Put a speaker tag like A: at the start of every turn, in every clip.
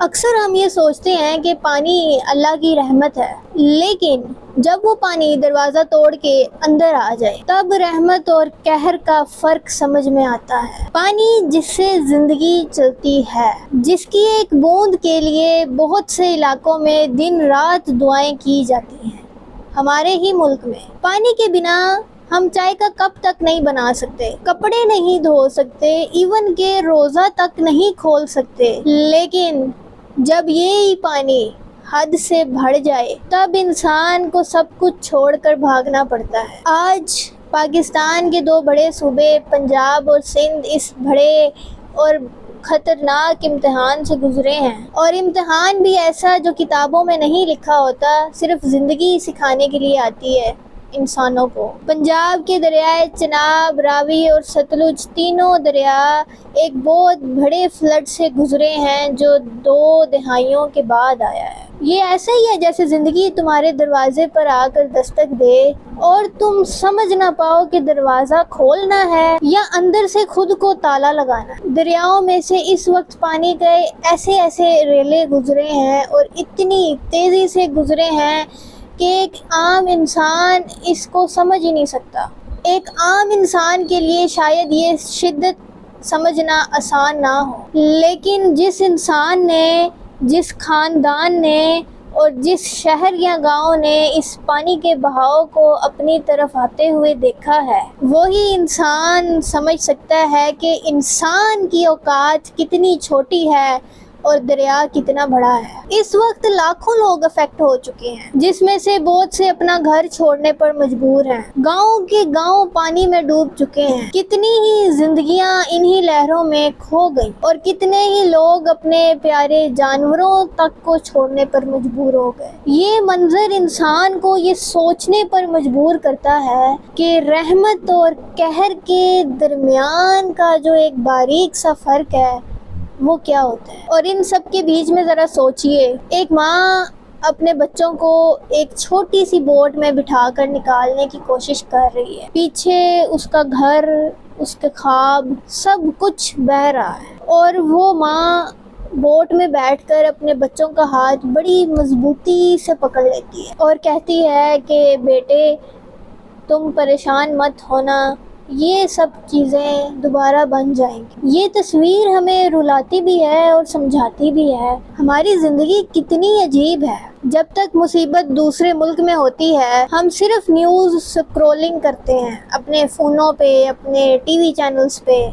A: अक्सर हम ये सोचते हैं कि पानी अल्लाह की रहमत है, लेकिन जब वो पानी दरवाज़ा तोड़ के अंदर आ जाए तब रहमत और कहर का फ़र्क समझ में आता है। पानी जिससे ज़िंदगी चलती है, जिसकी एक बूंद के लिए बहुत से इलाकों में दिन रात दुआएं की जाती हैं। हमारे ही मुल्क में पानी के बिना हम चाय का कप तक नहीं बना सकते, कपड़े नहीं धो सकते, इवन के रोज़ा तक नहीं खोल सकते। लेकिन जब ये ही पानी हद से बढ़ जाए तब इंसान को सब कुछ छोड़कर भागना पड़ता है। आज पाकिस्तान के दो बड़े सूबे पंजाब और सिंध इस बड़े और ख़तरनाक इम्तिहान से गुजरे हैं, और इम्तिहान भी ऐसा जो किताबों में नहीं लिखा होता, सिर्फ ज़िंदगी सिखाने के लिए आती है इंसानों को। पंजाब के दरियाए चनाब, रावी और सतलुज तीनों दरिया एक बहुत बड़े फ्लड से गुजरे हैं जो 2 दहाइयों के बाद आया है। ये ऐसा ही है जैसे ज़िंदगी तुम्हारे दरवाजे पर आकर दस्तक दे और तुम समझ ना पाओ कि दरवाज़ा खोलना है या अंदर से खुद को ताला लगाना। दरियाओं में से इस वक्त पानी के ऐसे ऐसे रेले गुजरे हैं और इतनी तेज़ी से गुजरे हैं कि एक आम इंसान इसको समझ ही नहीं सकता। एक आम इंसान के लिए शायद ये शिद्दत समझना आसान ना हो, लेकिन जिस इंसान ने, जिस ख़ानदान ने और जिस शहर या गांव ने इस पानी के बहाव को अपनी तरफ आते हुए देखा है, वही इंसान समझ सकता है कि इंसान की औकात कितनी छोटी है और दरिया कितना बड़ा है। इस वक्त लाखों लोग अफेक्ट हो चुके हैं, जिसमें से बहुत से अपना घर छोड़ने पर मजबूर हैं। गांव के गांव पानी में डूब चुके हैं। कितनी ही जिंदगियां इन्हीं लहरों में खो गई और कितने ही लोग अपने प्यारे जानवरों तक को छोड़ने पर मजबूर हो गए। ये मंजर इंसान को ये सोचने पर मजबूर करता है कि रहमत और कहर के दरमियान का जो एक बारीक सा फर्क है वो क्या होता है। और इन सब के बीच में ज़रा सोचिए, एक माँ अपने बच्चों को एक छोटी सी बोट में बिठाकर निकालने की कोशिश कर रही है। पीछे उसका घर, उसके ख्वाब, सब कुछ बह रहा है और वो माँ बोट में बैठकर अपने बच्चों का हाथ बड़ी मजबूती से पकड़ लेती है और कहती है कि बेटे तुम परेशान मत होना, ये सब चीज़ें दोबारा बन जाएंगी। ये तस्वीर हमें रुलाती भी है और समझाती भी है हमारी ज़िंदगी कितनी अजीब है। जब तक मुसीबत दूसरे मुल्क में होती है हम सिर्फ न्यूज़ स्क्रॉलिंग करते हैं अपने फ़ोनों पे, अपने टीवी चैनल्स पे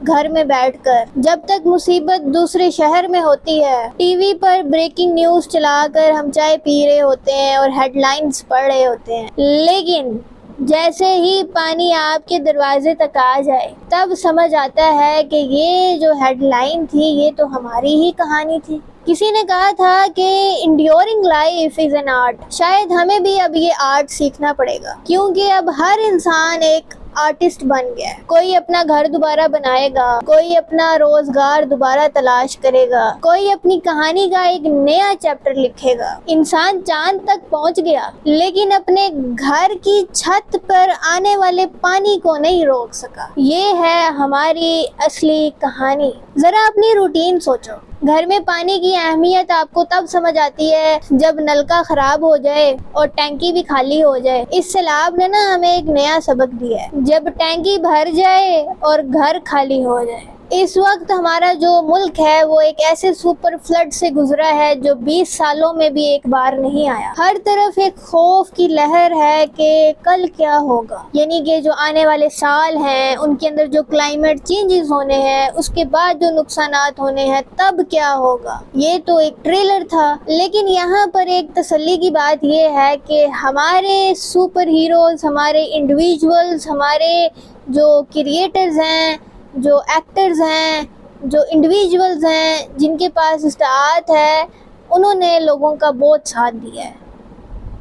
A: घर में बैठकर। जब तक मुसीबत दूसरे शहर में होती है टीवी पर ब्रेकिंग न्यूज़ चलाकर हम चाय पी रहे होते हैं और हेडलाइंस पढ़ रहे होते हैं। लेकिन जैसे ही पानी आपके दरवाजे तक आ जाए तब समझ आता है कि ये जो हेडलाइन थी ये तो हमारी ही कहानी थी। किसी ने कहा था कि enduring life is an art. शायद हमें भी अब ये आर्ट सीखना पड़ेगा, क्योंकि अब हर इंसान एक आर्टिस्ट बन गया है। कोई अपना घर दोबारा बनाएगा, कोई अपना रोजगार दोबारा तलाश करेगा, कोई अपनी कहानी का एक नया चैप्टर लिखेगा। इंसान चांद तक पहुंच गया लेकिन अपने घर की छत पर आने वाले पानी को नहीं रोक सका। ये है हमारी असली कहानी। जरा अपनी रूटीन सोचो। घर में पानी की अहमियत आपको तब समझ आती है जब नलका खराब हो जाए और टैंकी भी खाली हो जाए। इस सैलाब ने ना हमें एक नया सबक दिया है, जब टैंकी भर जाए और घर खाली हो जाए। इस वक्त हमारा जो मुल्क है वो एक ऐसे सुपर फ्लड से गुजरा है जो 20 सालों में भी एक बार नहीं आया। हर तरफ एक खौफ की लहर है कि कल क्या होगा, यानी कि जो आने वाले साल हैं उनके अंदर जो क्लाइमेट चेंजेस होने हैं, उसके बाद जो नुकसानात होने हैं, तब क्या होगा। ये तो एक ट्रेलर था, लेकिन यहाँ पर एक तसल्ली की बात ये है कि हमारे सुपर हीरोज, हमारे इंडिविजुअल्स, हमारे जो क्रिएटर्स हैं, जो एक्टर्स हैं, जो इंडिविजुअल्स हैं, जिनके पास इस्ताअत है, उन्होंने लोगों का बहुत साथ दिया है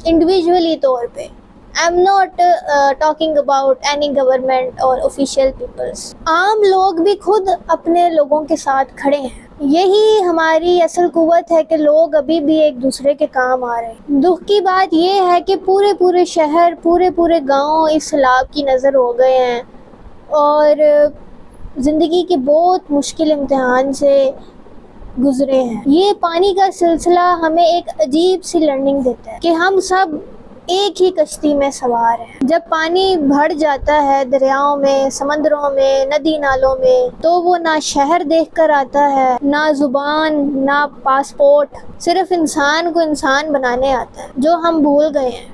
A: इंडिविजुअली तौर पे। I am not talking about any government और ऑफिशियल पीपल्स। आम लोग भी खुद अपने लोगों के साथ खड़े हैं। यही हमारी असल कुव्वत है कि लोग अभी भी एक दूसरे के काम आ रहे हैं। दुख की बात यह है कि पूरे शहर, पूरे गांव इस सैलाब की नज़र हो गए हैं और ज़िंदगी के बहुत मुश्किल इम्तिहान से गुजरे हैं। ये पानी का सिलसिला हमें एक अजीब सी लर्निंग देता है कि हम सब एक ही कश्ती में सवार हैं। जब पानी भर जाता है दरियाओं में, समंदरों में, नदी नालों में, तो वो ना शहर देख कर आता है, ना जुबान, ना पासपोर्ट, सिर्फ इंसान को इंसान बनाने आता है। जो हम भूल गए हैं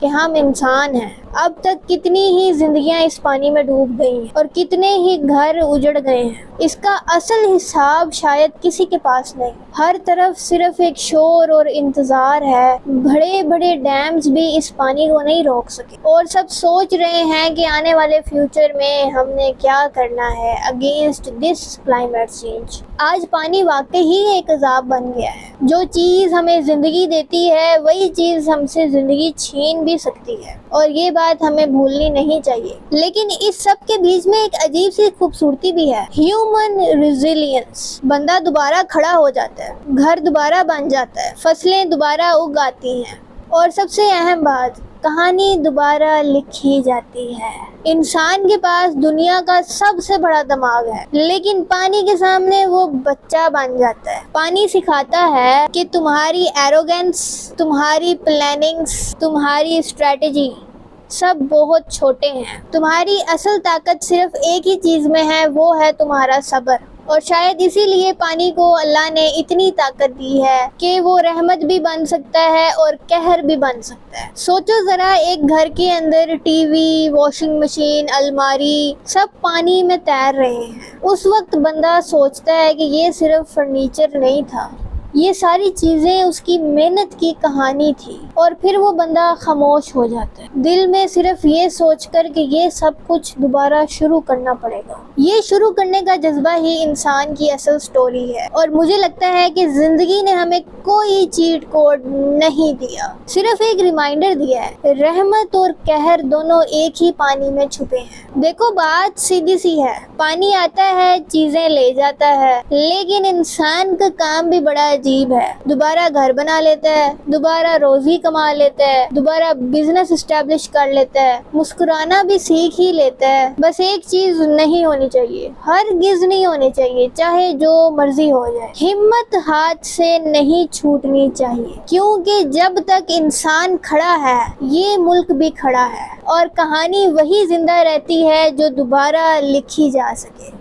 A: कि हम इंसान हैं। अब तक कितनी ही जिंदगियां इस पानी में डूब गई हैं और कितने ही घर उजड़ गए हैं। इसका असल हिसाब शायद किसी के पास नहीं। हर तरफ सिर्फ एक शोर और इंतजार है। बड़े बड़े डैम्स भी इस पानी को नहीं रोक सके और सब सोच रहे हैं कि आने वाले फ्यूचर में हमने क्या करना है अगेंस्ट दिस क्लाइमेट चेंज। आज पानी वाकई ही एक अजाब बन गया है। जो चीज़ हमें ज़िंदगी देती है वही चीज़ हमसे ज़िंदगी छीन भी सकती है और ये बात हमें भूलनी नहीं चाहिए। लेकिन इस सब के बीच में एक अजीब सी खूबसूरती भी है, ह्यूमन रेजिलियंस। बंदा दोबारा खड़ा हो जाता है, घर दोबारा बन जाता है, फसलें दोबारा उग आती हैं और सबसे अहम बात, कहानी दोबारा लिखी जाती है। इंसान के पास दुनिया का सबसे बड़ा दिमाग है, लेकिन पानी के सामने वो बच्चा बन जाता है। पानी सिखाता है कि तुम्हारी एरोगेंस, तुम्हारी प्लानिंग्स, तुम्हारी स्ट्रेटजी सब बहुत छोटे हैं। तुम्हारी असल ताकत सिर्फ एक ही चीज़ में है, वो है तुम्हारा सब्र। और शायद इसीलिए पानी को अल्लाह ने इतनी ताकत दी है कि वो रहमत भी बन सकता है और कहर भी बन सकता है। सोचो ज़रा, एक घर के अंदर टीवी, वॉशिंग मशीन, अलमारी सब पानी में तैर रहे हैं। उस वक्त बंदा सोचता है कि ये सिर्फ फर्नीचर नहीं था, ये सारी चीज़ें उसकी मेहनत की कहानी थी। और फिर वो बंदा खामोश हो जाता है, दिल में सिर्फ ये सोचकर कि ये सब कुछ दोबारा शुरू करना पड़ेगा। ये शुरू करने का जज्बा ही इंसान की असल स्टोरी है। और मुझे लगता है कि ज़िंदगी ने हमें कोई चीट कोड नहीं दिया, सिर्फ एक रिमाइंडर दिया है। रहमत और कहर दोनों एक ही पानी में छुपे हैं। देखो, बात सीधी सी है, पानी आता है, चीज़ें ले जाता है, लेकिन इंसान का काम भी बड़ा अजीब है। दोबारा घर बना लेता है, दोबारा रोजी कमा लेता है, दोबारा बिजनेस एस्टेब्लिश कर लेता है, मुस्कुराना भी सीख ही लेता है। बस एक चीज नहीं होनी चाहिए, हरगिज़ नहीं होनी चाहिए, चाहे जो मर्जी हो जाए, हिम्मत हाथ से नहीं छूटनी चाहिए। क्योंकि जब तक इंसान खड़ा है ये मुल्क भी खड़ा है और कहानी वही जिंदा रहती है जो दोबारा लिखी जा सके।